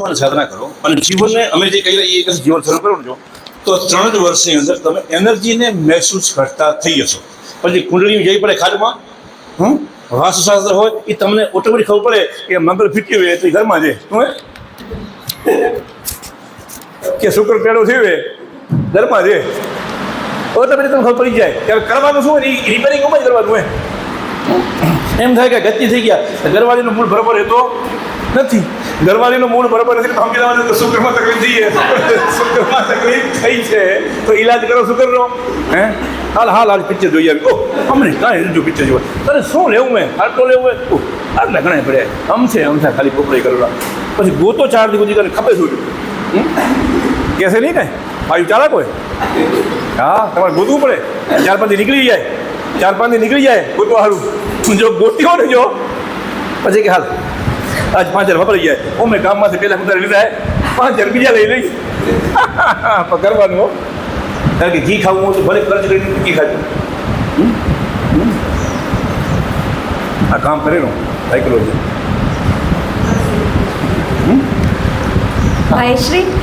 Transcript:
અને સાધના કરો અને જીવનને અમે જે કહી રહ્યા એ જીવન શરૂ કરો છો તો 3 જ વર્ષની અંદર તમે એનર્જીને મહેસૂસ કરતા થઈ જશો. પછી કુંડળી જઈ પડે ખાડમાં, વાસ્તુશાસ્ત્ર હોય એ તમને ઓટોમેટિક ખબર પડે કે મંગળ ફીટ્યું હોય તો ઘરમાં છે શું કે શુક્ર પેડો થયું હોય ઘરમાં છે ઓટોમેટિક તમને ખબર પડી જાય ત્યારે કરવાનું શું હોય રિપેરિંગ ઉભા કરવાનું હોય. એમ થાય કે ગતિ થઈ ગયા ઘરવાળીનો મૂળ બરોબર હતો નથી, ઘરવાળીનો મૂળ બરોબર નથી સમજી લેવાનું તો શુક્રમાં તકલીફ થઈ છે, શુક્રમાં તકલીફ થઈ છે તો ઈલાજ કરો શુક્રનો. હાલ પિક્ચર જોઈ આવી. ઓહ હમણાં કાંઈ જો પિક્ચર જોવા તારે શું લેવું મેં આટલો લેવું હોય ઓહ આટલા ઘણા પડે અમથે ખાલી પોપડાઈ કરવા પછી ગોતો 4 દી સુધી તને ખબર શું કહેશે નહીં કાંઈ ભાઈ ચાલાક હોય. હા તમારે ગોતવું પડે 4-5 દી નીકળી જાય 4-5 દી નીકળી જાય ગોતવા સારું. જો ગોતી હોય ને જો પછી કે હાલ આજ 5,000 વપરાઈ જાય ઓ મેં ગામમાંથી પહેલાં વધારે લીધા 5,000 બીજા લઈ લઈ કરવાનું હો. કારણ કે ઘી ખાવું હોય તો ભલે ખર્ચ કરીને ઘી ખાતું. આ કામ કરેલું સાયકોલોજી. શ્રી